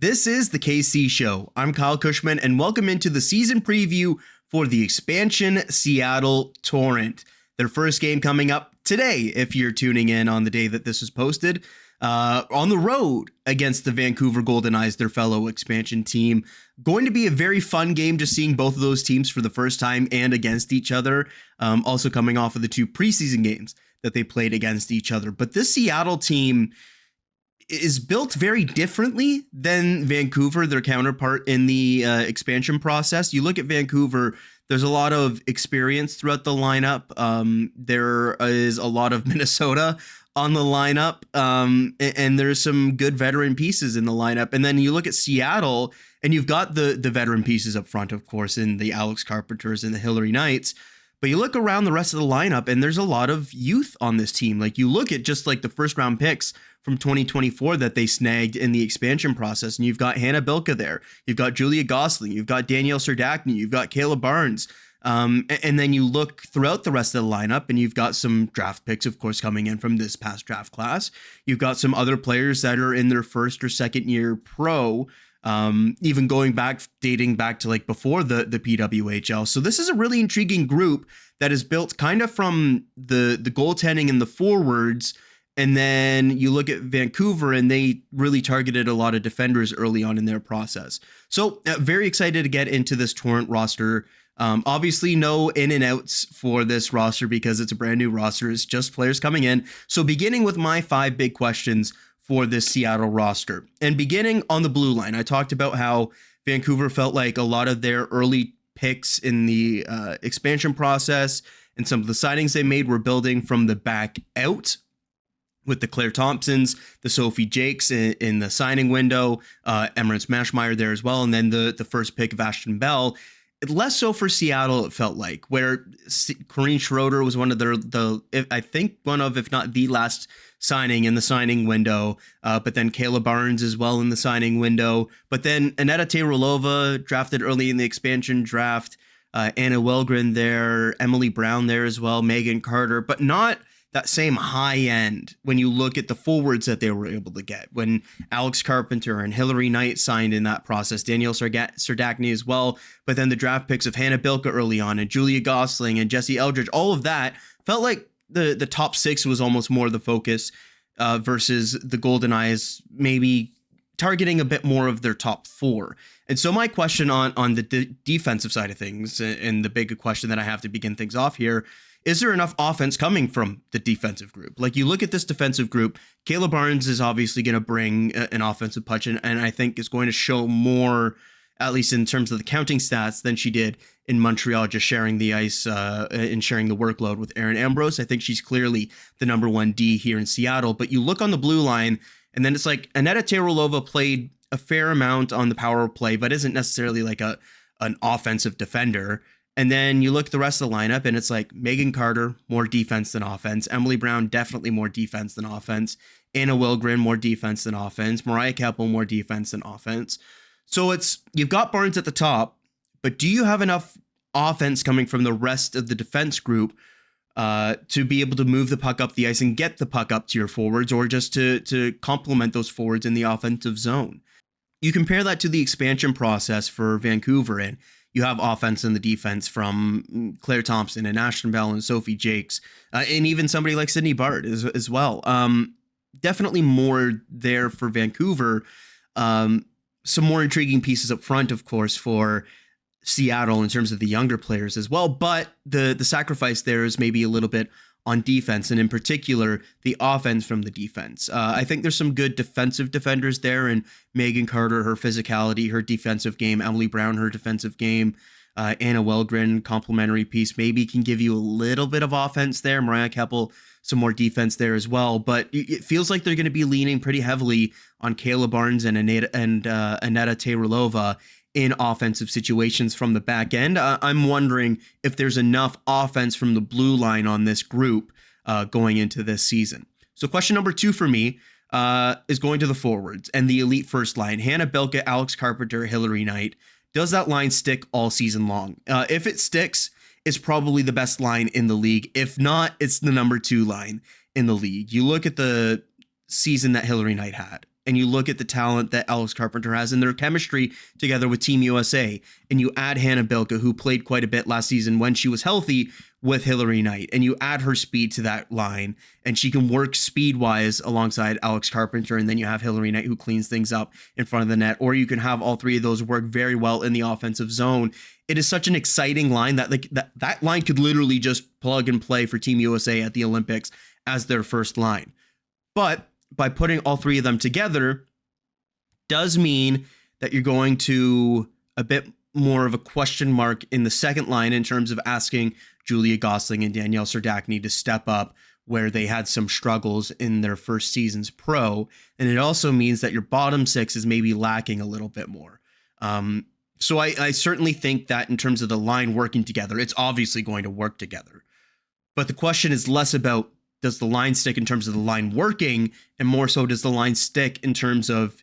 This is the KC Show. I'm Kyle Cushman, and welcome into the season preview for the expansion Seattle Torrent. Their first game coming up today, if you're tuning in on the day that this was posted, on the road against the Vancouver Golden Knights, their fellow expansion team. Going to be a very fun game, just seeing both of those teams for the first time and against each other. Also coming off of the two preseason games that they played against each other. But this Seattle team is built very differently than Vancouver, their counterpart in the expansion process. You look at Vancouver, there's a lot of experience throughout the lineup. There is a lot of Minnesota on the lineup, and there's some good veteran pieces in the lineup. And then you look at Seattle, and you've got the veteran pieces up front, of course, in the Alex Carpenters and the Hillary Knights. But you look around the rest of the lineup, and there's a lot of youth on this team. Like, you look at just like the first round picks from 2024 that they snagged in the expansion process, and you've got Hannah Bilka there. You've got Julia Gosling. You've got Danielle Serdachny. You've got Kayla Barnes. And then you look throughout the rest of the lineup, and you've got some draft picks, of course, coming in from this past draft class. You've got some other players that are in their first or second year pro, even dating back to like before the PWHL. So this is a really intriguing group that is built kind of from the goaltending and the forwards. And then you look at Vancouver, and they really targeted a lot of defenders early on in their process. So very excited to get into this Torrent roster. Obviously no in and outs for this roster because it's a brand new roster. It's just players coming in. So beginning with my 5 big questions for this Seattle roster, and beginning on the blue line, I talked about how Vancouver felt like a lot of their early picks in the expansion process and some of the signings they made were building from the back out, with the Claire Thompsons, the Sophie Jakes in the signing window, Emirates Mashmeyer there as well, and then the first pick of Ashton Bell. Less so for Seattle, it felt like, where Corrine Schroeder was one of I think one of, if not the last signing in the signing window, but then Kayla Barnes as well in the signing window. But then Aneta Taylorova drafted early in the expansion draft, Anna Wilgren there, Emily Brown there as well, Megan Carter, but not that same high end when you look at the forwards that they were able to get. When Alex Carpenter and Hillary Knight signed in that process, Danielle Serdachny as well, but then the draft picks of Hannah Bilka early on and Julia Gosling and Jessie Eldridge, all of that felt like the top 6 was almost more the focus versus the Golden Knights maybe targeting a bit more of their top 4. And so my question on the defensive side of things, and the big question that I have to begin things off here, is there enough offense coming from the defensive group? Like, you look at this defensive group, Kayla Barnes is obviously going to bring an offensive punch, and I think is going to show more, at least in terms of the counting stats, than she did in Montreal, just sharing the ice and sharing the workload with Erin Ambrose. I think she's clearly the number 1 D here in Seattle. But you look on the blue line, and then it's like Aneta Taylorova played a fair amount on the power play, but isn't necessarily like an offensive defender. And then you look at the rest of the lineup, and it's like Megan Carter, more defense than offense. Emily Brown, definitely more defense than offense. Anna Wilgren, more defense than offense. Mariah Keopple, more defense than offense. So you've got Barnes at the top, but do you have enough offense coming from the rest of the defense group to be able to move the puck up the ice and get the puck up to your forwards, or just to complement those forwards in the offensive zone? You compare that to the expansion process for Vancouver, and you have offense and the defense from Claire Thompson and Ashton Bell and Sophie Jakes, and even somebody like Sydney Bart as well. Definitely more there for Vancouver. Some more intriguing pieces up front, of course, for Seattle in terms of the younger players as well. But the sacrifice there is maybe a little bit on defense, and in particular, the offense from the defense. I think there's some good defensive defenders there, and Megan Carter, her physicality, her defensive game, Emily Brown, her defensive game, Anna Wilgren, complimentary piece, maybe can give you a little bit of offense there. Mariah Keppel, some more defense there as well. But it feels like they're going to be leaning pretty heavily on Kayla Barnes and Aneta Taylorova in offensive situations from the back end. I'm wondering if there's enough offense from the blue line on this group going into this season. So question number 2 for me is going to the forwards and the elite first line. Hannah Bilka, Alex Carpenter, Hillary Knight. Does that line stick all season long? If it sticks, it's probably the best line in the league. If not, it's the number 2 line in the league. You look at the season that Hillary Knight had. and you look at the talent that Alex Carpenter has and their chemistry together with Team USA, and you add Hannah Bilka, who played quite a bit last season when she was healthy, with Hilary Knight, and you add her speed to that line, and she can work speed-wise alongside Alex Carpenter, and then you have Hilary Knight who cleans things up in front of the net, or you can have all three of those work very well in the offensive zone. It is such an exciting line that that line could literally just plug and play for Team USA at the Olympics as their first line. But by putting all three of them together does mean that you're going to a bit more of a question mark in the second line in terms of asking Julia Gosling and Danielle Serdachny to step up where they had some struggles in their first seasons pro. And it also means that your bottom six is maybe lacking a little bit more. So I certainly think that in terms of the line working together, it's obviously going to work together. But the question is less about does the line stick in terms of the line working, and more so does the line stick in terms of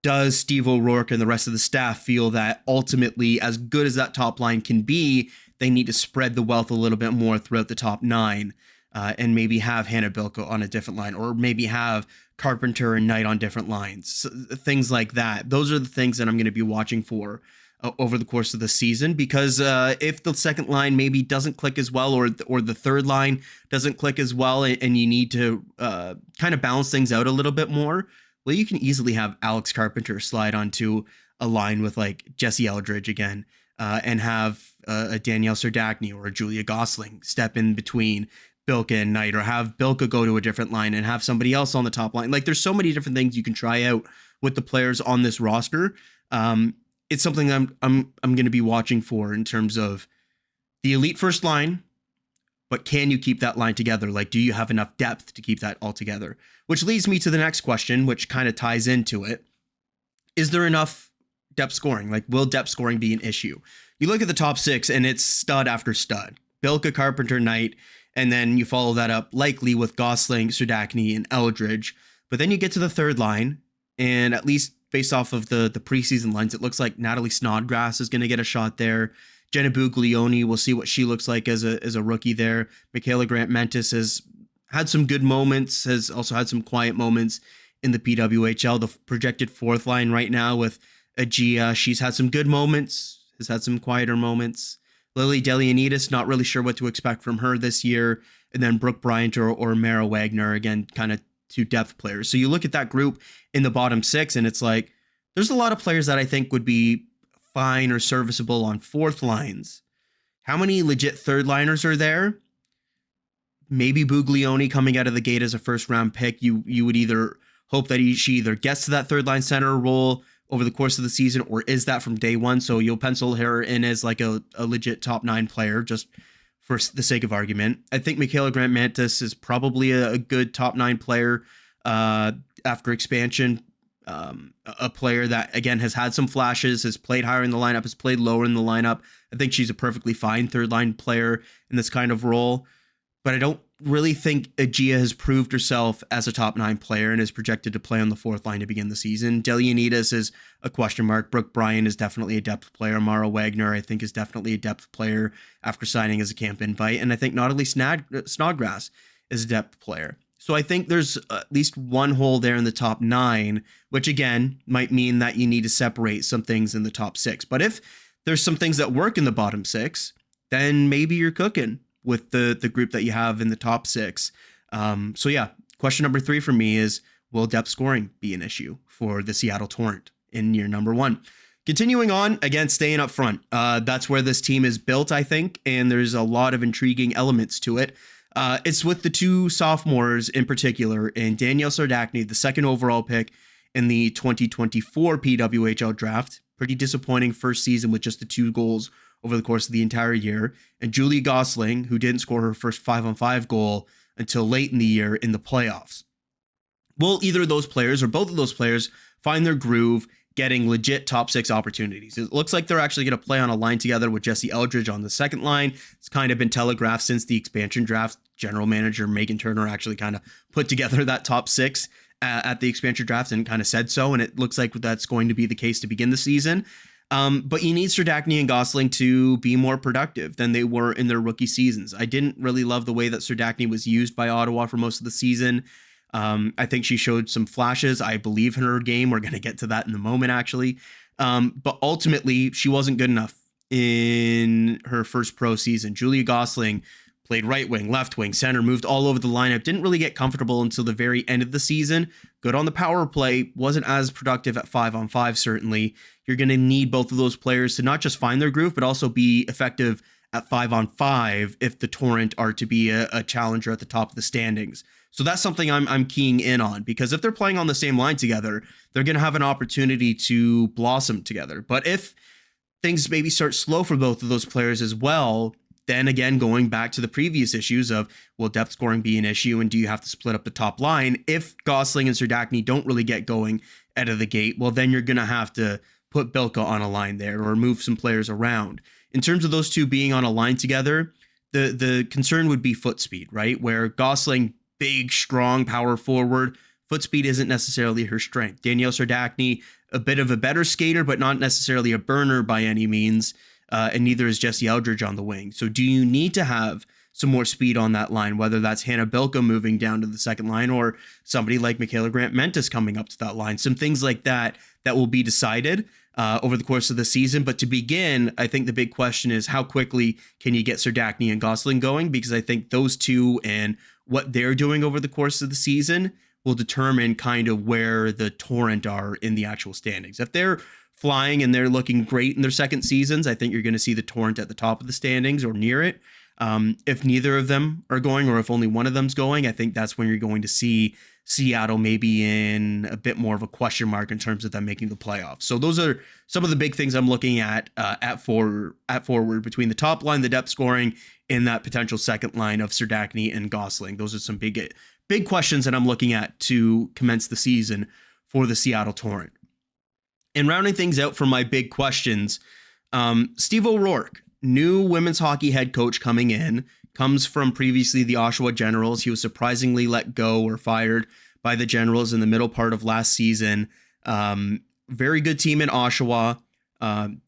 does Steve O'Rourke and the rest of the staff feel that ultimately, as good as that top line can be, they need to spread the wealth a little bit more throughout the top nine, and maybe have Hannah Bilka on a different line, or maybe have Carpenter and Knight on different lines, so, things like that. Those are the things that I'm going to be watching for over the course of the season, because if the second line maybe doesn't click as well, or the third line doesn't click as well, and you need to kind of balance things out a little bit more, well, you can easily have Alex Carpenter slide onto a line with like Jessie Eldridge again, and have a Danielle Serdachny or a Julia Gosling step in between Bilka and Knight, or have Bilka go to a different line and have somebody else on the top line. Like, there's so many different things you can try out with the players on this roster. It's something I'm going to be watching for in terms of the elite first line, but can you keep that line together? Like, do you have enough depth to keep that all together? Which leads me to the next question, which kind of ties into it. Is there enough depth scoring? Like, will depth scoring be an issue? You look at the top six and it's stud after stud. Bilka-Carpenter-Knight, and then you follow that up likely with Gosling, Serdachny, and Eldridge. But then you get to the third line, and at least based off of the preseason lines, it looks like Natalie Snodgrass is going to get a shot there. Jenna Buglioni, we'll see what she looks like as a rookie there. Michaela Grant-Mentis has had some good moments, has also had some quiet moments in the PWHL. The projected fourth line right now with Agia, she's had some good moments, has had some quieter moments. Lily Delianidis, not really sure what to expect from her this year. And then Brooke Bryant or Mara Wagner, again, kind of two depth players. So you look at that group in the bottom six, and it's like, there's a lot of players that I think would be fine or serviceable on fourth lines. How many legit third liners are there? Maybe Buglioni coming out of the gate as a first round pick. You would either hope that she either gets to that third line center role over the course of the season, or is that from day one? So you'll pencil her in as like a legit top nine player, just for the sake of argument. I think Michaela Grant-Mentis is probably a good top nine player after expansion. A player that, again, has had some flashes, has played higher in the lineup, has played lower in the lineup. I think she's a perfectly fine third line player in this kind of role. But I don't really think Agia has proved herself as a top nine player and is projected to play on the fourth line to begin the season. Delianidis is a question mark. Brooke Bryant is definitely a depth player. Mara Wagner, I think, is definitely a depth player after signing as a camp invite. And I think Natalie Snodgrass is a depth player. So I think there's at least one hole there in the top nine, which again might mean that you need to separate some things in the top six. But if there's some things that work in the bottom six, then maybe you're cooking with the group that you have in the top six. So yeah, question number 3 for me is, will depth scoring be an issue for the Seattle Torrent in year number 1? Continuing on, again, staying up front. That's where this team is built, I think, and there's a lot of intriguing elements to it. It's with the two sophomores in particular, and Danielle Serdachny, the second overall pick in the 2024 PWHL draft. Pretty disappointing first season with just the 2 goals over the course of the entire year. And Julia Gosling, who didn't score her first 5-on-5 goal until late in the year in the playoffs. Will either of those players or both of those players find their groove getting legit top 6 opportunities? It looks like they're actually going to play on a line together with Jessie Eldridge on the second line. It's kind of been telegraphed since the expansion draft. General manager Megan Turner actually kind of put together that top 6 at the expansion draft and kind of said so. And it looks like that's going to be the case to begin the season. But you need Serdachny and Gosling to be more productive than they were in their rookie seasons. I didn't really love the way that Serdachny was used by Ottawa for most of the season. I think she showed some flashes. I believe in her game. We're going to get to that in a moment, actually. But ultimately, she wasn't good enough in her first pro season. Julia Gosling played right wing, left wing, center, moved all over the lineup, didn't really get comfortable until the very end of the season. Good on the power play, wasn't as productive at 5-on-5, certainly. You're going to need both of those players to not just find their groove, but also be effective at 5-on-5 if the Torrent are to be a challenger at the top of the standings. So that's something I'm keying in on, because if they're playing on the same line together, they're going to have an opportunity to blossom together. But if things maybe start slow for both of those players as well, then again, going back to the previous issues of, will depth scoring be an issue, and do you have to split up the top line? If Gosling and Serdachny don't really get going out of the gate, well, then you're going to have to put Bilka on a line there or move some players around. In terms of those two being on a line together, the concern would be foot speed, right? Where Gosling, big, strong power forward, foot speed isn't necessarily her strength. Danielle Serdachny, a bit of a better skater, but not necessarily a burner by any means. And neither is Jesse Eldridge on the wing. So do you need to have some more speed on that line, whether that's Hannah Bilka moving down to the second line or somebody like Michaela Grant-Mentis coming up to that line? Some things like that will be decided over the course of the season. But to begin, I think the big question is, how quickly can you get Serdachny and Gosling going? Because I think those two and what they're doing over the course of the season will determine kind of where the Torrent are in the actual standings. If they're flying and they're looking great in their second seasons, I think you're going to see the Torrent at the top of the standings or near it. If neither of them are going, or if only one of them's going, I think that's when you're going to see Seattle maybe in a bit more of a question mark in terms of them making the playoffs. So those are some of the big things I'm looking at forward between the top line, the depth scoring, and that potential second line of Serdachny and Gosling. Those are some big questions that I'm looking at to commence the season for the Seattle Torrent. And rounding things out for my big questions, Steve O'Rourke, new women's hockey head coach coming in, comes from previously the Oshawa Generals. He was surprisingly let go or fired by the Generals in the middle part of last season. Very good team in Oshawa.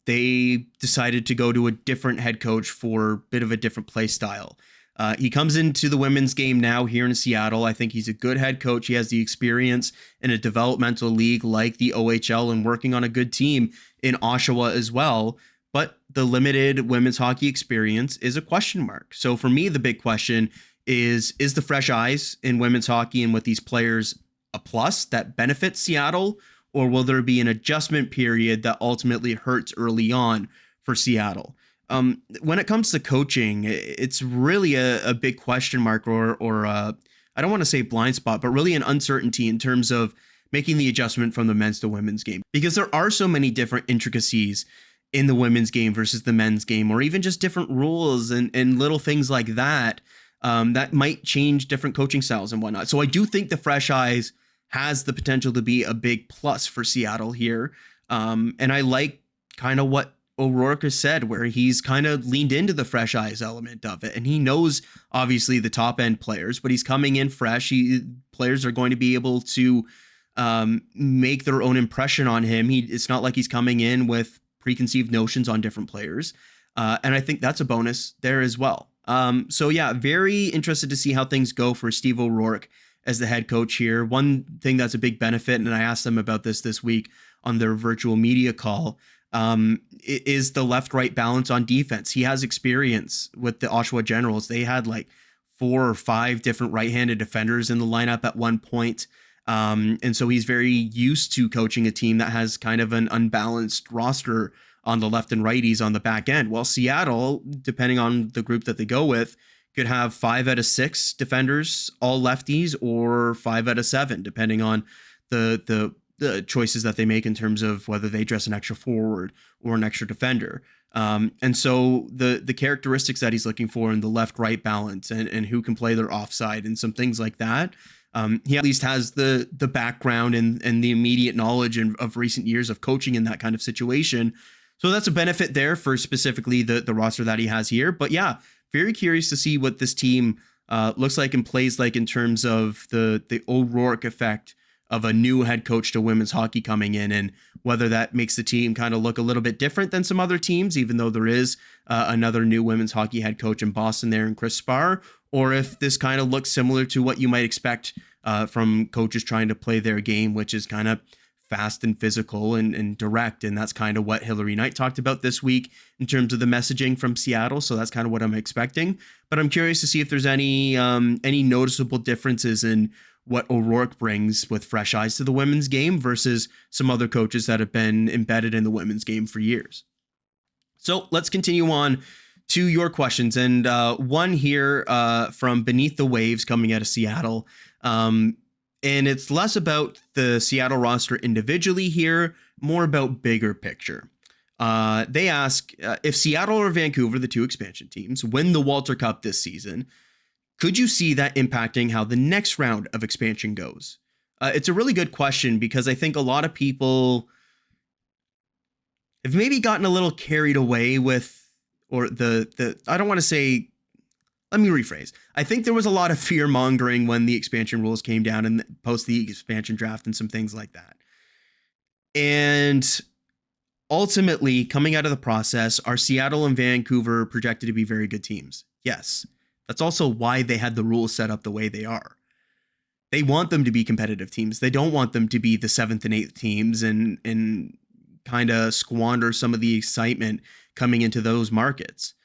They decided to go to a different head coach for a bit of a different play style. He comes into the women's game now here in Seattle. I think he's a good head coach. He has the experience in a developmental league like the OHL and working on a good team in Oshawa as well. But the limited women's hockey experience is a question mark. So for me, the big question is the fresh eyes in women's hockey and with these players a plus that benefits Seattle, or will there be an adjustment period that ultimately hurts early on for Seattle? When it comes to coaching, it's really a big question mark or I don't want to say blind spot, but really an uncertainty in terms of making the adjustment from the men's to women's game, because there are so many different intricacies in the women's game versus the men's game, or even just different rules and little things like that, that might change different coaching styles and whatnot. So I do think the fresh eyes has the potential to be a big plus for Seattle here. And I like kind of what O'Rourke has said, where he's kind of leaned into the fresh eyes element of it. And he knows obviously the top end players, but he's coming in fresh. Players are going to be able to make their own impression on him. It's not like he's coming in with preconceived notions on different players. And I think that's a bonus there as well. So yeah, very interested to see how things go for Steve O'Rourke as the head coach here. One thing that's a big benefit, and I asked them about this week on their virtual media call, is the left-right balance on defense. He has experience with the Oshawa Generals. They had like 4 or 5 different right-handed defenders in the lineup at one point. And so he's very used to coaching a team that has kind of an unbalanced roster on the left and righties on the back end. Well, Seattle, depending on the group that they go with, could have 5 out of 6 defenders, all lefties, or 5 out of 7, depending on the choices that they make in terms of whether they dress an extra forward or an extra defender. And so the characteristics that he's looking for in the left-right balance and who can play their offside and some things like that, he at least has the background and the immediate knowledge of recent years of coaching in that kind of situation. So that's a benefit there for specifically the roster that he has here. But yeah, very curious to see what this team looks like and plays like in terms of the O'Rourke effect of a new head coach to women's hockey coming in, and whether that makes the team kind of look a little bit different than some other teams, even though there is another new women's hockey head coach in Boston there in Chris Spar, or if this kind of looks similar to what you might expect from coaches trying to play their game, which is kind of fast and physical and direct. And that's kind of what Hilary Knight talked about this week in terms of the messaging from Seattle. So that's kind of what I'm expecting. But I'm curious to see if there's any noticeable differences in what O'Rourke brings with fresh eyes to the women's game versus some other coaches that have been embedded in the women's game for years. So let's continue on to your questions. And one here from Beneath the Waves coming out of Seattle. And it's less about the Seattle roster individually here, more about bigger picture. They ask, if Seattle or Vancouver, the two expansion teams, win the Walter Cup this season, could you see that impacting how the next round of expansion goes? It's a really good question because I think a lot of people have maybe gotten a little carried away with, or I don't want to say, let me rephrase. I think there was a lot of fear mongering when the expansion rules came down and post the expansion draft and some things like that. And ultimately, coming out of the process, are Seattle and Vancouver projected to be very good teams? Yes. That's also why they had the rules set up the way they are. They want them to be competitive teams. They don't want them to be the 7th and 8th teams and kind of squander some of the excitement coming into those markets.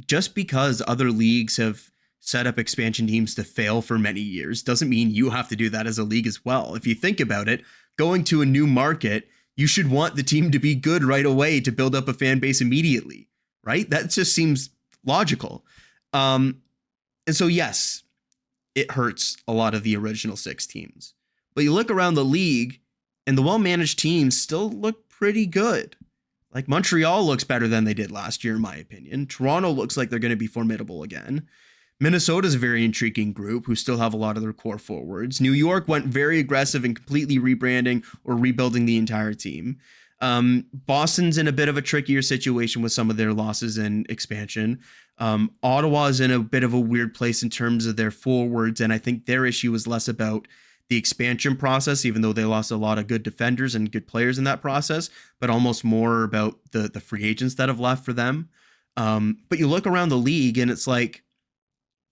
Just because other leagues have set up expansion teams to fail for many years doesn't mean you have to do that as a league as well. If you think about it, going to a new market, you should want the team to be good right away to build up a fan base immediately, right? That just seems logical. And so, yes, it hurts a lot of the original 6 teams. But you look around the league and the well-managed teams still look pretty good. Like Montreal looks better than they did last year, in my opinion. Toronto looks like they're going to be formidable again. Minnesota's a very intriguing group who still have a lot of their core forwards. New York went very aggressive in completely rebranding or rebuilding the entire team. Boston's in a bit of a trickier situation with some of their losses in expansion. Ottawa's in a bit of a weird place in terms of their forwards, and I think their issue is less about the expansion process, even though they lost a lot of good defenders and good players in that process, but almost more about the free agents that have left for them. But you look around the league and it's like,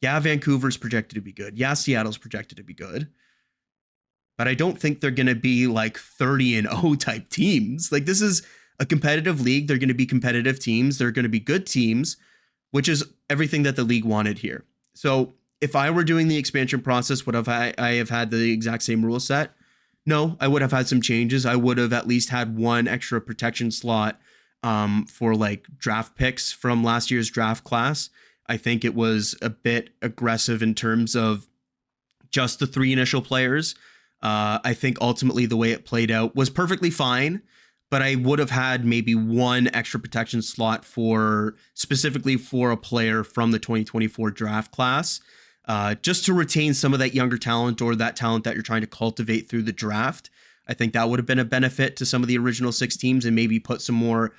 yeah, Vancouver's projected to be good. Yeah, Seattle's projected to be good. But I don't think they're going to be like 30-0 type teams. Like, this is a competitive league. They're going to be competitive teams. They're going to be good teams, which is everything that the league wanted here. So if I were doing the expansion process, would I have had the exact same rule set? No, I would have had some changes. I would have at least had one extra protection slot for like draft picks from last year's draft class. I think it was a bit aggressive in terms of just the 3 initial players. I think ultimately the way it played out was perfectly fine, but I would have had maybe one extra protection slot specifically for a player from the 2024 draft class. Just to retain some of that younger talent or that talent that you're trying to cultivate through the draft. I think that would have been a benefit to some of the original 6 teams and maybe put some more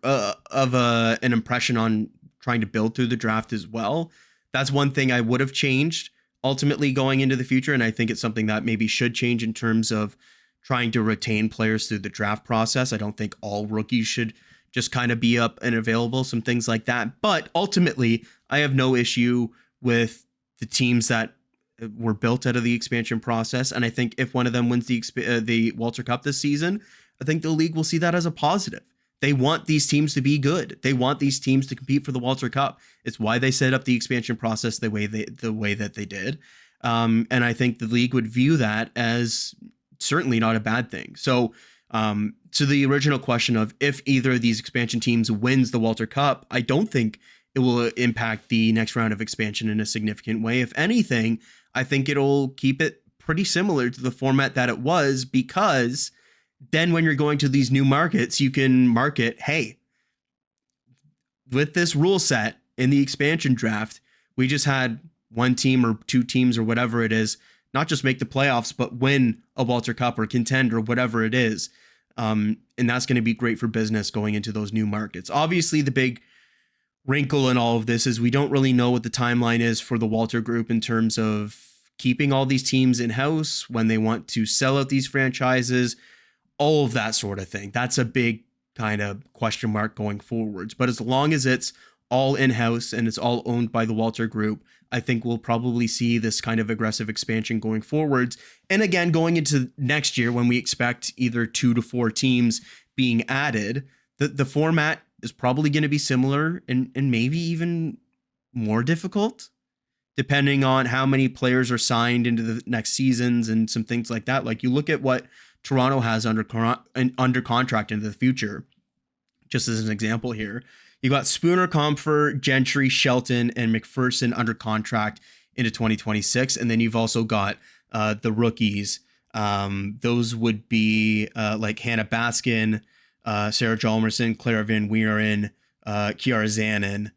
of an impression on trying to build through the draft as well. That's one thing I would have changed ultimately going into the future. And I think it's something that maybe should change in terms of trying to retain players through the draft process. I don't think all rookies should just kind of be up and available, some things like that. But ultimately, I have no issue with the teams that were built out of the expansion process. And I think if one of them wins the Walter Cup this season, I think the league will see that as a positive. They want these teams to be good. They want these teams to compete for the Walter Cup. It's why they set up the expansion process the way that they did. And I think the league would view that as certainly not a bad thing. So to the original question of if either of these expansion teams wins the Walter Cup, I don't think it will impact the next round of expansion in a significant way. If anything, I think it'll keep it pretty similar to the format that it was, because then when you're going to these new markets, you can market, hey, with this rule set in the expansion draft, we just had 1 team or 2 teams or whatever it is, not just make the playoffs, but win a Walter Cup or contend or whatever it is. And that's going to be great for business going into those new markets. Obviously, the big wrinkle in all of this is we don't really know what the timeline is for the Walter Group in terms of keeping all these teams in-house, when they want to sell out these franchises, all of that sort of thing. That's a big kind of question mark going forwards. But as long as it's all in-house and it's all owned by the Walter Group, I think we'll probably see this kind of aggressive expansion going forwards. And again, going into next year when we expect either 2 to 4 teams being added, the format is probably going to be similar and maybe even more difficult, depending on how many players are signed into the next seasons and some things like that. Like you look at what Toronto has under contract into the future, just as an example here. You got Spooner, Comfort, Gentry, Shelton, and McPherson under contract into 2026. And then you've also got the rookies. Those would be like Hannah Baskin, Sarah Jalmerson, Clara Van Weeren, Kiara Zanin,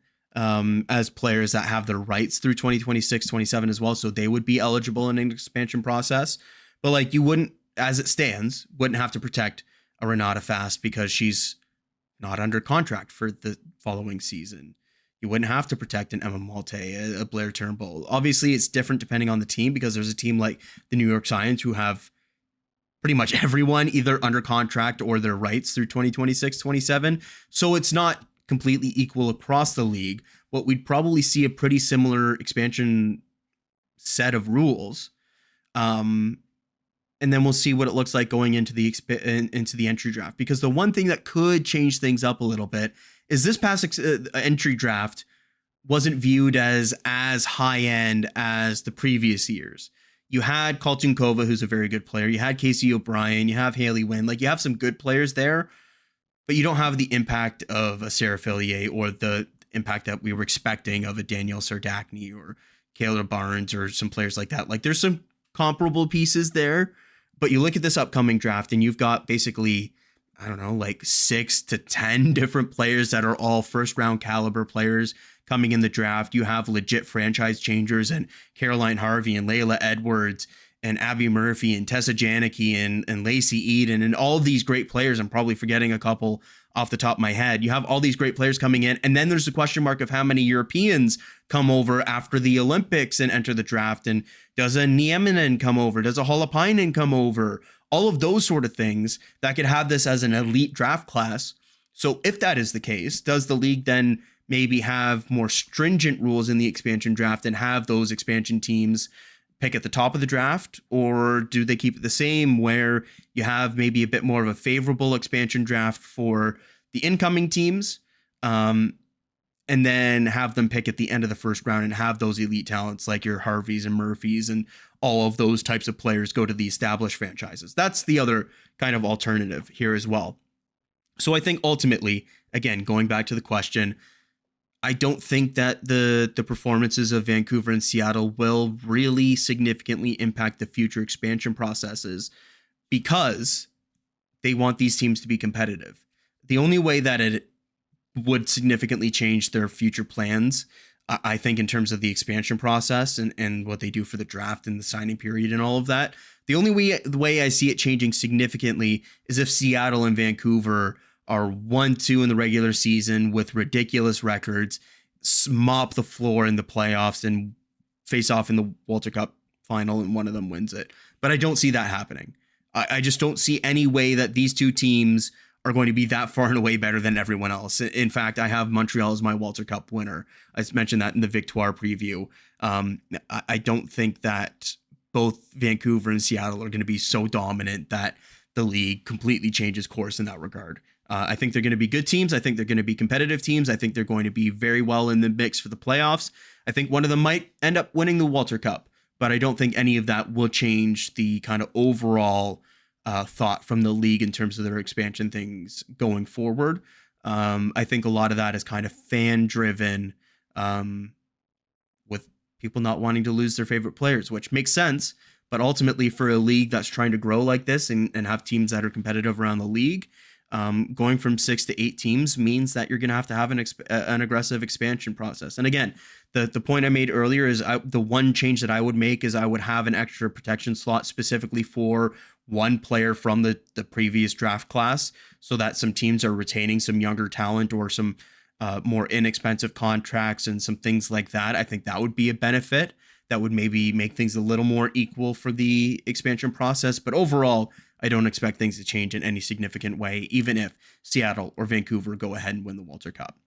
as players that have their rights through 2026, 27 as well. So they would be eligible in an expansion process. But like you wouldn't, as it stands, wouldn't have to protect a Renata Fast because she's not under contract for the following season. You wouldn't have to protect an Emma Malte, a Blair Turnbull. Obviously, it's different depending on the team because there's a team like the New York Science who have pretty much everyone either under contract or their rights through 2026, 27. So it's not completely equal across the league. But we'd probably see a pretty similar expansion set of rules. And then we'll see what it looks like going into the entry draft. Because the one thing that could change things up a little bit is this past entry draft wasn't viewed as high end as the previous years. You had Kaltunkova, who's a very good player. You had Casey O'Brien. You have Haley Wynn. Like you have some good players there, but you don't have the impact of a Sarah Fillier or the impact that we were expecting of a Danielle Serdachny or Kayla Barnes or some players like that. Like there's some comparable pieces there. But you look at this upcoming draft and you've got basically, I don't know, like 6 to 10 different players that are all first round caliber players coming in the draft. You have legit franchise changers and Caroline Harvey and Layla Edwards and Abby Murphy and Tessa Janicki and Lacey Eden and all these great players. I'm probably forgetting a couple off the top of my head. You have all these great players coming in. And then there's the question mark of how many Europeans come over after the Olympics and enter the draft. And does a Nieminen come over? Does a Holopainen come over? All of those sort of things that could have this as an elite draft class. So if that is the case, does the league then maybe have more stringent rules in the expansion draft and have those expansion teams pick at the top of the draft? Or do they keep it the same where you have maybe a bit more of a favorable expansion draft for the incoming teams, and then have them pick at the end of the first round and have those elite talents like your Harveys and Murphys and all of those types of players go to the established franchises? That's the other kind of alternative here as well. So I think ultimately, again, going back to the question, I don't think that the performances of Vancouver and Seattle will really significantly impact the future expansion processes because they want these teams to be competitive. The only way that it would significantly change their future plans, I think, in terms of the expansion process and what they do for the draft and the signing period and all of that, the only way I see it changing significantly is if Seattle and Vancouver are 1-2 in the regular season with ridiculous records, mop the floor in the playoffs and face off in the Walter Cup final and one of them wins it. But I don't see that happening. I just don't see any way that these two teams are going to be that far and away better than everyone else. In fact, I have Montreal as my Walter Cup winner. I mentioned that in the Victoire preview. I don't think that both Vancouver and Seattle are going to be so dominant that the league completely changes course in that regard. I think they're going to be good teams. I think they're going to be competitive teams. I think they're going to be very well in the mix for the playoffs. I think one of them might end up winning the Walter Cup, but I don't think any of that will change the kind of overall thought from the league in terms of their expansion things going forward. I think a lot of that is kind of fan driven, with people not wanting to lose their favorite players, which makes sense. But ultimately, for a league that's trying to grow like this and have teams that are competitive around the league, going from 6 to 8 teams means that you're going to have an aggressive expansion process. And again, the point I made earlier is the one change that I would make is I would have an extra protection slot specifically for one player from the previous draft class, so that some teams are retaining some younger talent or some more inexpensive contracts and some things like that. I think that would be a benefit that would maybe make things a little more equal for the expansion process. But overall, I don't expect things to change in any significant way, even if Seattle or Vancouver go ahead and win the Walter Cup.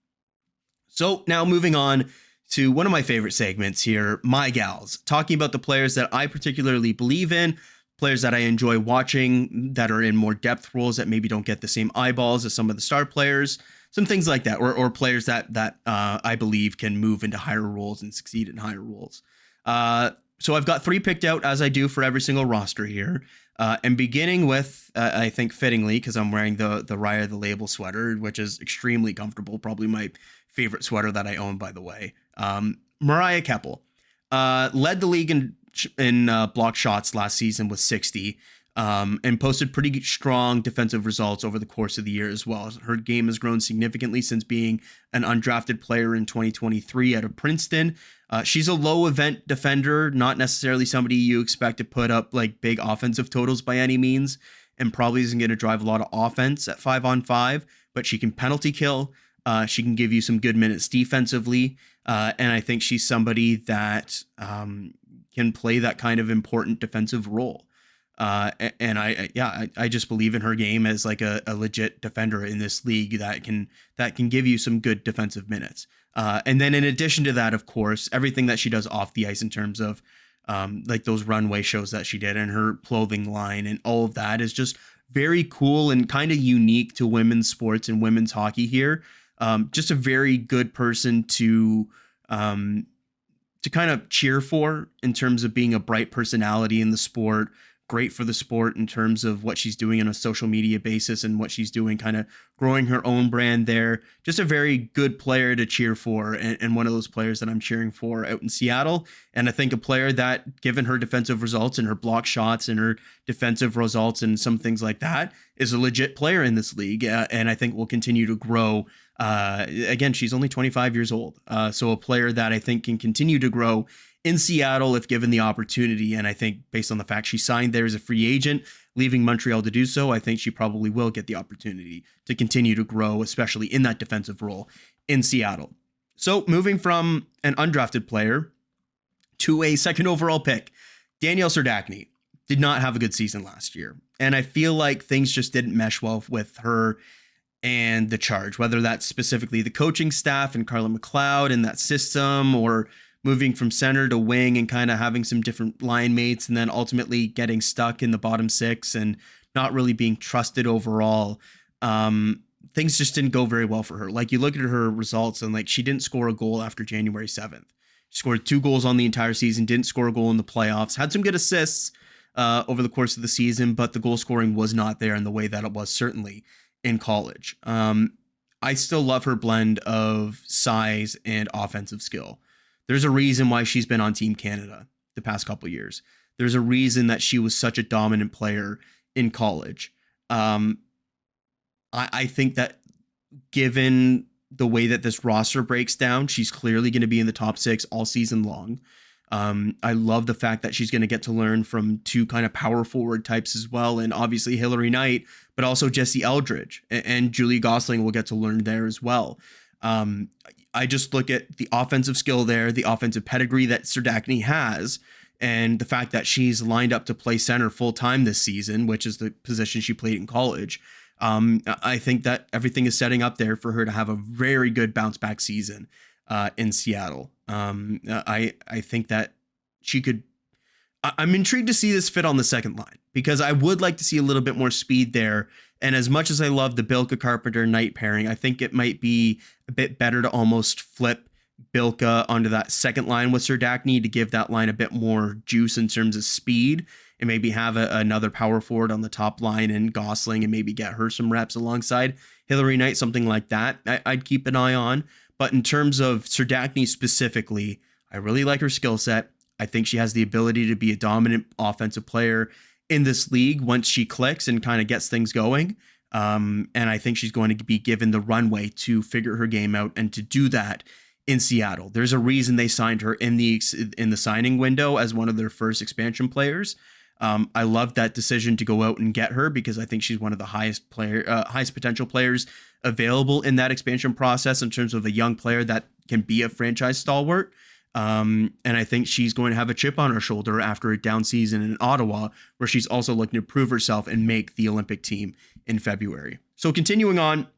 So now moving on to one of my favorite segments here, My Gals, talking about the players that I particularly believe in, players that I enjoy watching that are in more depth roles that maybe don't get the same eyeballs as some of the star players, some things like that, or players that I believe can move into higher roles and succeed in higher roles. So I've got 3 picked out, as I do for every single roster here. And beginning with, I think fittingly, because I'm wearing the Raya the Label sweater, which is extremely comfortable, probably my favorite sweater that I own, by the way. Mariah Keopple led the league in block shots last season with 60, and posted pretty strong defensive results over the course of the year as well. Her game has grown significantly since being an undrafted player in 2023 out of Princeton. She's a low event defender, not necessarily somebody you expect to put up like big offensive totals by any means, and probably isn't going to drive a lot of offense at 5-on-5, but she can penalty kill. She can give you some good minutes defensively. And I think she's somebody that can play that kind of important defensive role. And I just believe in her game as like a legit defender in this league that can give you some good defensive minutes. And then in addition to that, of course, everything that she does off the ice in terms of like those runway shows that she did and her clothing line and all of that is just very cool and kind of unique to women's sports and women's hockey here. Just a very good person to kind of cheer for in terms of being a bright personality in the sport. Great for the sport in terms of what she's doing on a social media basis and what she's doing, kind of growing her own brand there. Just a very good player to cheer for, and one of those players that I'm cheering for out in Seattle. And I think a player that, given her defensive results and her block shots and her defensive results and some things like that, is a legit player in this league, and I think will continue to grow. Again, she's only 25 years old, so a player that I think can continue to grow in Seattle if given the opportunity. And I think based on the fact she signed there as a free agent, leaving Montreal to do so, I think she probably will get the opportunity to continue to grow, especially in that defensive role in Seattle. So moving from an undrafted player to a second overall pick, Danielle Serdachny did not have a good season last year. And I feel like things just didn't mesh well with her and the Charge, whether that's specifically the coaching staff and Carla McLeod and that system, or moving from center to wing and kind of having some different line mates and then ultimately getting stuck in the bottom 6 and not really being trusted overall. Things just didn't go very well for her. Like, you look at her results and like she didn't score a goal after January 7th. She scored 2 goals on the entire season, didn't score a goal in the playoffs, had some good assists over the course of the season, but the goal scoring was not there in the way that it was certainly in college. I still love her blend of size and offensive skill. There's a reason why she's been on Team Canada the past couple of years. There's a reason that she was such a dominant player in college. I think that given the way that this roster breaks down, she's clearly going to be in the top 6 all season long. I love the fact that she's going to get to learn from 2 kind of power forward types as well. And obviously Hillary Knight, but also Jesse Eldridge and Julie Gosling will get to learn there as well. I just look at the offensive skill there, the offensive pedigree that Serdachny has, and the fact that she's lined up to play center full time this season, which is the position she played in college. I think that everything is setting up there for her to have a very good bounce back season in Seattle. I think that she could. I'm intrigued to see this fit on the second line, because I would like to see a little bit more speed there. And as much as I love the Bilka-Carpenter-Knight pairing, I think it might be a bit better to almost flip Bilka onto that second line with Serdachny to give that line a bit more juice in terms of speed, and maybe have another power forward on the top line and Gosling, and maybe get her some reps alongside Hillary Knight, something like that. I'd keep an eye on. But in terms of Serdachny specifically, I really like her skill set. I think she has the ability to be a dominant offensive player in this league once she clicks and kind of gets things going. And I think she's going to be given the runway to figure her game out and to do that in Seattle. There's a reason they signed her in the signing window as one of their first expansion players. I love that decision to go out and get her, because I think she's one of the highest potential players available in that expansion process in terms of a young player that can be a franchise stalwart. And I think she's going to have a chip on her shoulder after a down season in Ottawa, where she's also looking to prove herself and make the Olympic team in February. So continuing on,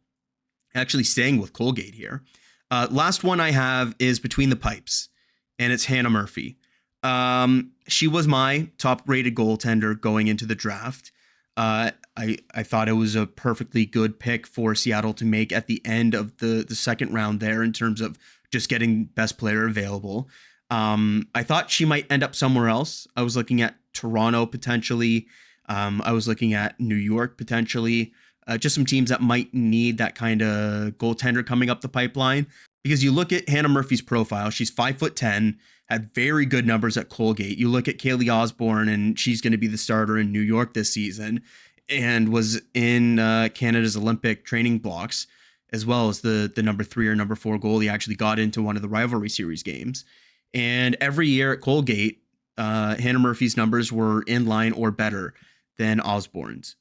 actually staying with Colgate here, Last one I have is Between the Pipes, and it's Hannah Murphy. She was my top-rated goaltender going into the draft. I thought it was a perfectly good pick for Seattle to make at the end of the second round there in terms of just getting best player available. I thought she might end up somewhere else. I was looking at Toronto potentially. I was looking at New York potentially. Just some teams that might need that kind of goaltender coming up the pipeline. Because you look at Hannah Murphy's profile, she's 5'10", had very good numbers at Colgate. You look at Kaylee Osborne, and she's going to be the starter in New York this season, and was in Canada's Olympic training blocks, as well as the number 3 or number 4 goalie actually got into one of the rivalry series games. And every year at Colgate, Hannah Murphy's numbers were in line or better than Osborne's.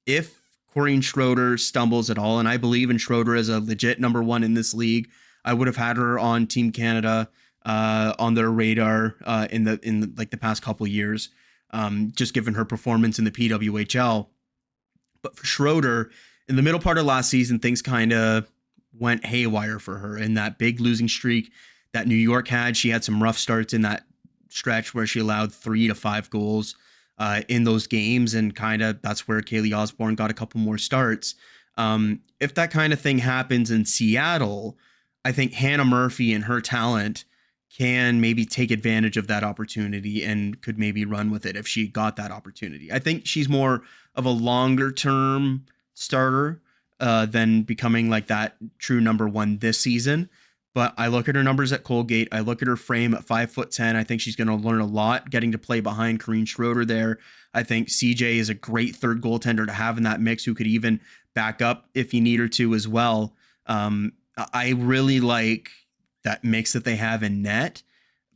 If Corrine Schroeder stumbles at all, and I believe in Schroeder as a legit number 1 in this league, I would have had her on Team Canada on their radar in the past couple of years, just given her performance in the PWHL. But for Schroeder, in the middle part of last season, things kind of went haywire for her in that big losing streak that New York had. She had some rough starts in that stretch where she allowed 3 to 5 goals in those games, and kind of that's where Kaylee Osborne got a couple more starts. If that kind of thing happens in Seattle, I think Hannah Murphy and her talent can maybe take advantage of that opportunity and could maybe run with it if she got that opportunity. I think she's more of a longer term starter than becoming like that true number 1 this season. But I look at her numbers at Colgate. I look at her frame at 5'10". I think she's going to learn a lot getting to play behind Corrine Schroeder there. I think CJ is a great third goaltender to have in that mix who could even back up if you need her to as well. I really like that mix that they have in net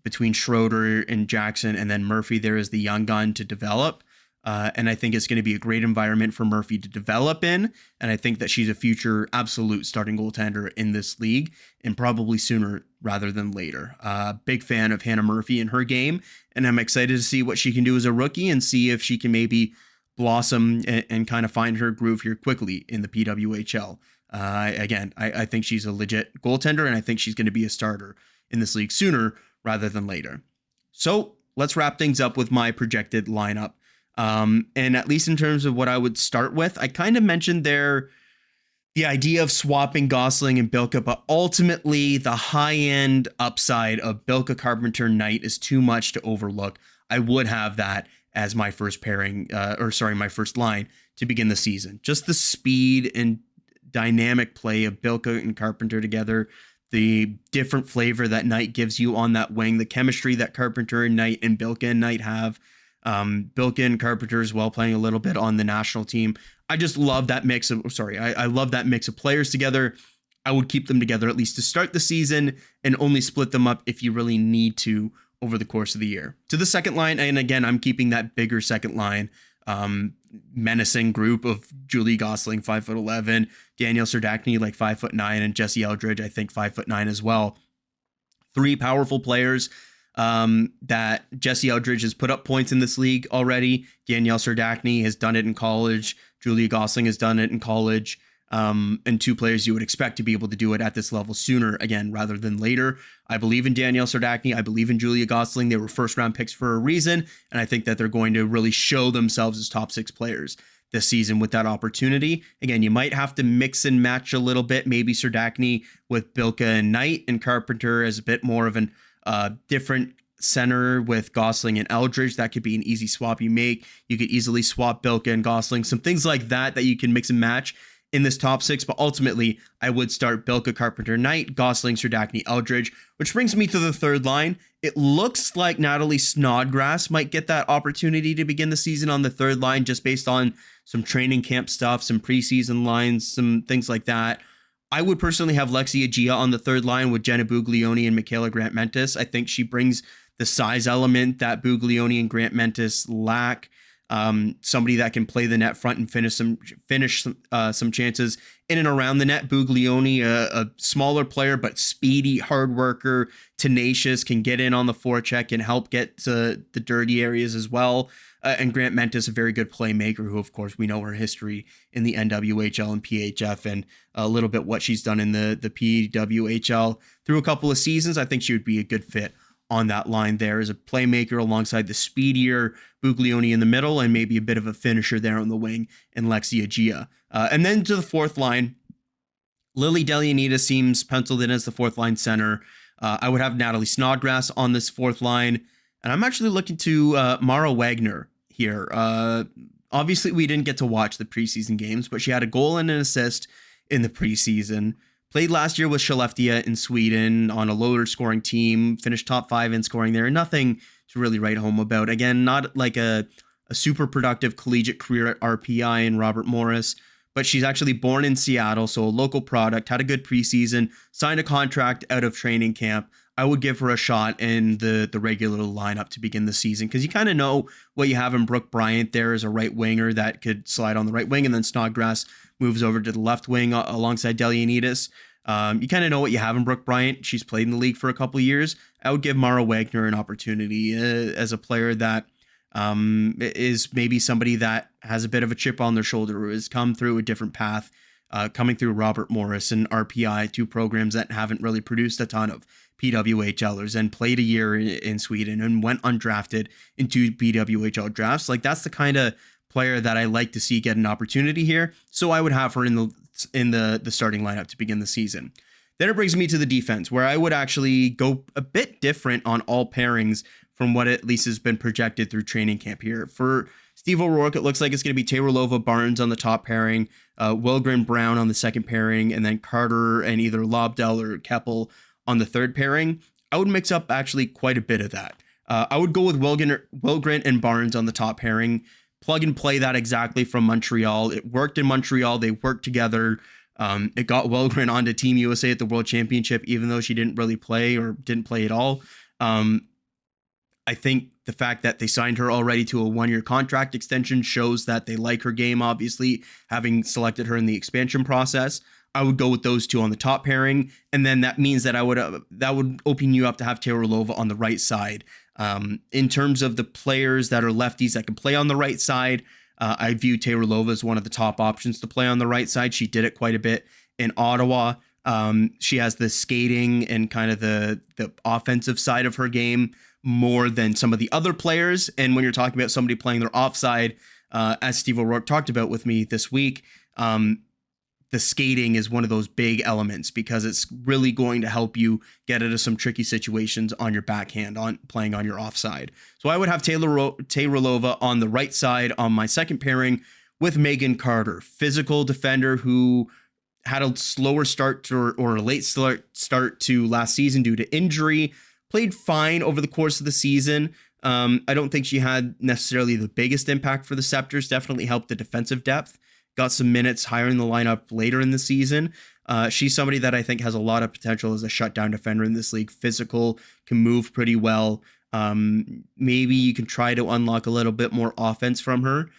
between Schroeder and Jackson, and then Murphy there is the young gun to develop. And I think it's going to be a great environment for Murphy to develop in. And I think that she's a future absolute starting goaltender in this league, and probably sooner rather than later. Big fan of Hannah Murphy and her game. And I'm excited to see what she can do as a rookie and see if she can maybe blossom and kind of find her groove here quickly in the PWHL. I think she's a legit goaltender, and I think she's going to be a starter in this league sooner rather than later. So let's wrap things up with my projected lineup. And at least in terms of what I would start with, I kind of mentioned there the idea of swapping Gosling and Bilka, but ultimately the high-end upside of Bilka-Carpenter-Knight is too much to overlook. I would have that as my first pairing, my first line to begin the season. Just the speed and dynamic play of Bilka and Carpenter together, the different flavor that Knight gives you on that wing, the chemistry that Carpenter and Knight and Bilka and Knight have. Bilka and Carpenter as well playing a little bit on the national team. I just love that mix of, I love that mix of players together. I would keep them together at least to start the season and only split them up if you really need to over the course of the year. To the second line, and again, I'm keeping that bigger second line, menacing group of Julie Gosling, 5'11", Danielle Serdachny, like 5'9", and Jesse Eldridge, I think 5'9" as well. 3 powerful players. That Jesse Eldridge has put up points in this league already. Danielle Serdachny has done it in college. Julia Gosling has done it in college. And 2 players you would expect to be able to do it at this level sooner, again, rather than later. I believe in Danielle Serdachny. I believe in Julia Gosling. They were first-round picks for a reason, and I think that they're going to really show themselves as top 6 players this season with that opportunity. Again, you might have to mix and match a little bit. Maybe Serdachny with Bilka and Knight, and Carpenter as a bit more of an different center with Gosling and Eldridge. That could be an easy swap you make. You could easily swap Bilka and Gosling, some things like that you can mix and match in this top 6. But ultimately, I would start Bilka-Carpenter-Knight, Gosling, Serdachny, Eldridge, which brings me to the third line. It looks like Natalie Snodgrass might get that opportunity to begin the season on the third line, just based on some training camp stuff, some preseason lines, some things like that. I would personally have Lexi Agia on the third line with Jenna Buglioni and Michaela Grant-Mentis. I think she brings the size element that Buglioni and Grant-Mentis lack. Somebody that can play the net front and finish some chances in and around the net. Buglioni, a smaller player, but speedy, hard worker, tenacious, can get in on the forecheck and help get to the dirty areas as well. And Grant Mentis, a very good playmaker who, of course, we know her history in the NWHL and PHF and a little bit what she's done in the PWHL through a couple of seasons. I think she would be a good fit on that line there as a playmaker alongside the speedier Buglioni in the middle and maybe a bit of a finisher there on the wing in Lexia Gia. And then to the fourth line, Lily Delianita seems penciled in as the fourth line center. I would have Natalie Snodgrass on this fourth line. And I'm actually looking to Mara Wagner here. Obviously, we didn't get to watch the preseason games, but she had a goal and an assist in the preseason. Played last year with Skellefteå in Sweden on a lower scoring team, finished top 5 in scoring there. Nothing to really write home about. Again, not like a super productive collegiate career at RPI and Robert Morris, but she's actually born in Seattle, so a local product, had a good preseason, signed a contract out of training camp. I would give her a shot in the regular lineup to begin the season because you kind of know what you have in Brooke Bryant there as a right winger that could slide on the right wing, and then Snodgrass moves over to the left wing alongside Delianitis. You kind of know what you have in Brooke Bryant. She's played in the league for a couple of years. I would give Mara Wagner an opportunity as a player that is maybe somebody that has a bit of a chip on their shoulder or has come through a different path, coming through Robert Morris and RPI, two programs that haven't really produced a ton of PWHLers, and played a year in Sweden and went undrafted into PWHL drafts. Like, that's the kind of player that I like to see get an opportunity here. So I would have her in the starting lineup to begin the season. Then it brings me to the defense, where I would actually go a bit different on all pairings from what at least has been projected through training camp here. For Steve O'Rourke, it looks like it's going to be Taylor Barnes on the top pairing, Wilgren Brown on the second pairing, and then Carter and either Lobdell or Keppel on the third pairing. I would mix up actually quite a bit of that. I would go with Wilgren and Barnes on the top pairing, plug and play that exactly from Montreal. It worked in Montreal. They worked together. It got Wilgren onto Team USA at the World Championship, even though she didn't really play or didn't play at all. I think the fact that they signed her already to a 1-year contract extension shows that they like her game, obviously, having selected her in the expansion process. I would go with those two on the top pairing, and then that means that that would open you up to have Taylor on the right side. In terms of the players that are lefties that can play on the right side, I view Taylor as one of the top options to play on the right side. She did it quite a bit in Ottawa. She has the skating and kind of the offensive side of her game more than some of the other players. And when you're talking about somebody playing their offside, as Steve O'Rourke talked about with me this week, the skating is one of those big elements because it's really going to help you get into some tricky situations on your backhand on playing on your offside. So I would have Taylorova on the right side on my second pairing with Megan Carter, physical defender who had a slower start or a late start to last season due to injury, played fine over the course of the season. I don't think she had necessarily the biggest impact for the Scepters, definitely helped the defensive depth. Got some minutes higher in the lineup later in the season. She's somebody that I think has a lot of potential as a shutdown defender in this league. Physical, can move pretty well. Maybe you can try to unlock a little bit more offense from her,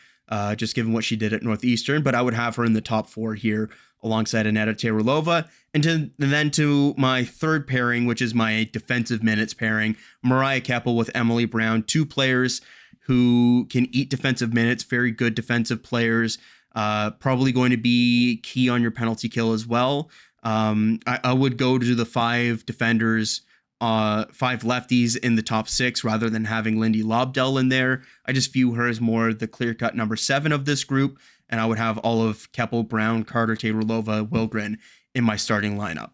just given what she did at Northeastern. But I would have her in the top 4 here alongside Aneta Taylorova. And then to my third pairing, which is my defensive minutes pairing, Mariah Keppel with Emily Brown, two players who can eat defensive minutes, very good defensive players. Probably going to be key on your penalty kill as well. I would go to the 5 defenders, 5 lefties in the top 6 rather than having Lindy Lobdell in there. I just view her as more the clear-cut number 7 of this group, and I would have all of Keppel, Brown, Carter, Taylorova, Wilgren in my starting lineup.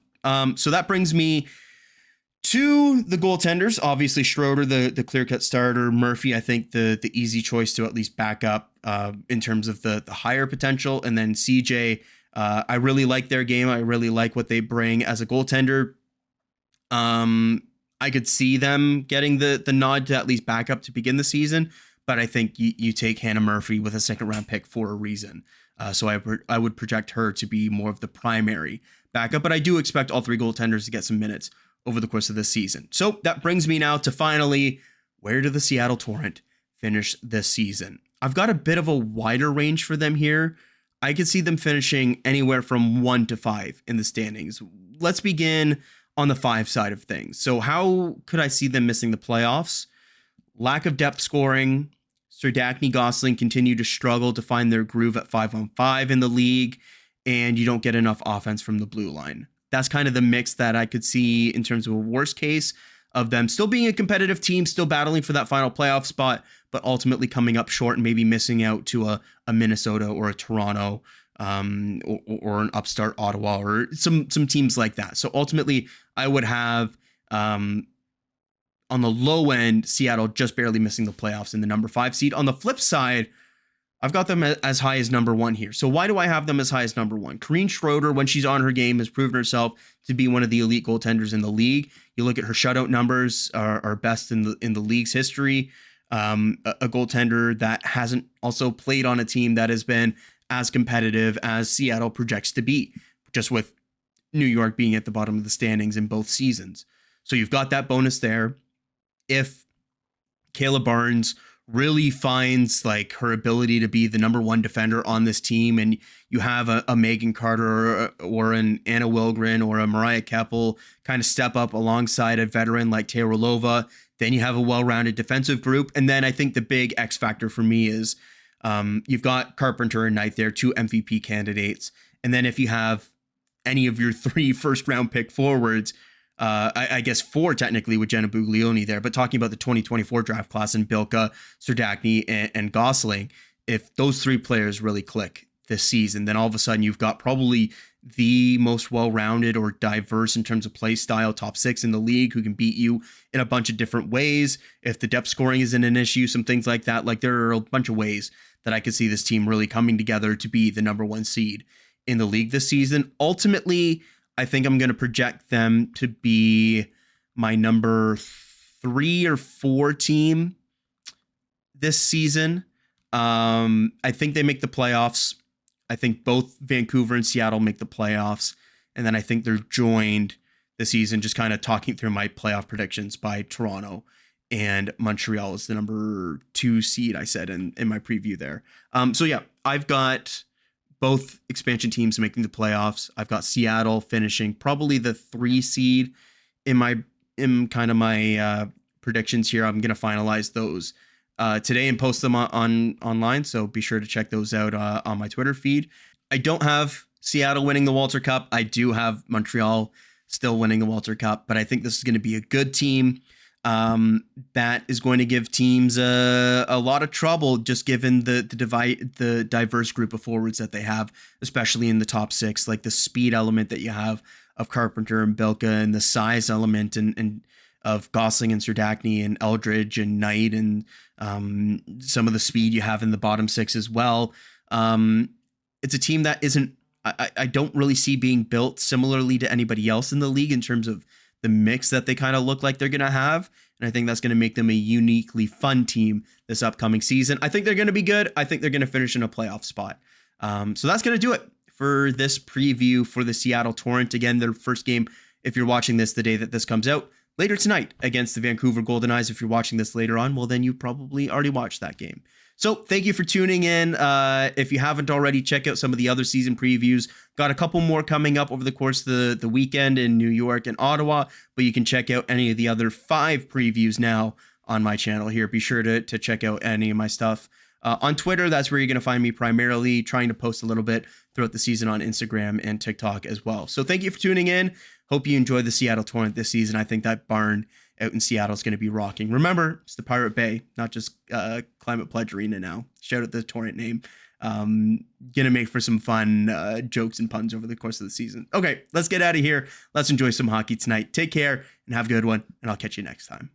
So that brings me to the goaltenders. Obviously, Schroeder, the clear-cut starter. Murphy, I think the easy choice to at least back up in terms of the higher potential. And then CJ, I really like their game. I really like what they bring as a goaltender. I could see them getting the nod to at least back up to begin the season. But I think you take Hannah Murphy with a 2nd-round pick for a reason. So I would project her to be more of the primary backup. But I do expect all 3 goaltenders to get some minutes over the course of this season. So that brings me now to finally, where do the Seattle Torrent finish this season? I've got a bit of a wider range for them here. I could see them finishing anywhere from 1 to 5 in the standings. Let's begin on the 5 side of things. So how could I see them missing the playoffs? Lack of depth scoring. Serdachny, Gosling continue to struggle to find their groove at 5-on-5 in the league, and you don't get enough offense from the blue line. That's kind of the mix that I could see in terms of a worst case of them still being a competitive team, still battling for that final playoff spot, but ultimately coming up short and maybe missing out to a Minnesota or a Toronto, or an upstart Ottawa or some teams like that. So ultimately, I would have on the low end, Seattle just barely missing the playoffs in the number 5 seed. On the flip side, I've got them as high as number 1 here. So why do I have them as high as number 1? Corrine Schroeder, when she's on her game, has proven herself to be one of the elite goaltenders in the league. You look at her shutout numbers are best in the league's history. A goaltender that hasn't also played on a team that has been as competitive as Seattle projects to be, just with New York being at the bottom of the standings in both seasons. So you've got that bonus there. If Kayla Barnes really finds like her ability to be the number 1 defender on this team, and you have a Megan Carter or an Anna Wilgren or a Mariah Keppel kind of step up alongside a veteran like Taylor, then you have a well-rounded defensive group. And then I think the big X factor for me is you've got Carpenter and Knight there, 2 MVP candidates. And then if you have any of your 3 first-round pick forwards, I guess 4 technically with Jenna Buglioni there, but talking about the 2024 draft class in Bilka, Serdachny, and Gosling, if those 3 players really click this season, then all of a sudden you've got probably the most well-rounded or diverse in terms of play style top 6 in the league who can beat you in a bunch of different ways. If the depth scoring isn't an issue, some things like that, like there are a bunch of ways that I could see this team really coming together to be the number 1 seed in the league this season. Ultimately, I think I'm going to project them to be my number 3 or 4 team this season. I think they make the playoffs. I think both Vancouver and Seattle make the playoffs. And then I think they're joined this season, just kind of talking through my playoff predictions, by Toronto and Montreal is the number 2 seed, I said in my preview there. So yeah, I've got both expansion teams making the playoffs. I've got Seattle finishing probably the 3 seed in kind of my predictions here. I'm going to finalize those today and post them online. So be sure to check those out on my Twitter feed. I don't have Seattle winning the Walter Cup. I do have Montreal still winning the Walter Cup, but I think this is going to be a good team that is going to give teams a lot of trouble, just given the diverse group of forwards that they have, especially in the top 6, like the speed element that you have of Carpenter and Bilka, and the size element and of Gosling and Serdachny and Eldridge and Knight, and some of the speed you have in the bottom 6 as well. It's a team that I don't really see being built similarly to anybody else in the league in terms of the mix that they kind of look like they're going to have. And I think that's going to make them a uniquely fun team this upcoming season. I think they're going to be good. I think they're going to finish in a playoff spot. So that's going to do it for this preview for the Seattle Torrent. Again, their first game, if you're watching this the day that this comes out, later tonight against the Vancouver Golden Eyes. If you're watching this later on, well, then you probably already watched that game. So thank you for tuning in. If you haven't already, check out some of the other season previews. Got a couple more coming up over the course of the weekend in New York and Ottawa, but you can check out any of the other 5 previews now on my channel here. Be sure to check out any of my stuff on Twitter. That's where you're going to find me primarily, trying to post a little bit throughout the season on Instagram and TikTok as well. So thank you for tuning in. Hope you enjoy the Seattle Torrent this season. I think that barn out in Seattle is going to be rocking. Remember, it's the Pirate Bay, not just Climate Pledge Arena now. Shout out the Torrent name. Gonna make for some fun jokes and puns over the course of the season. Okay, let's get out of here. Let's enjoy some hockey tonight. Take care and have a good one, and I'll catch you next time.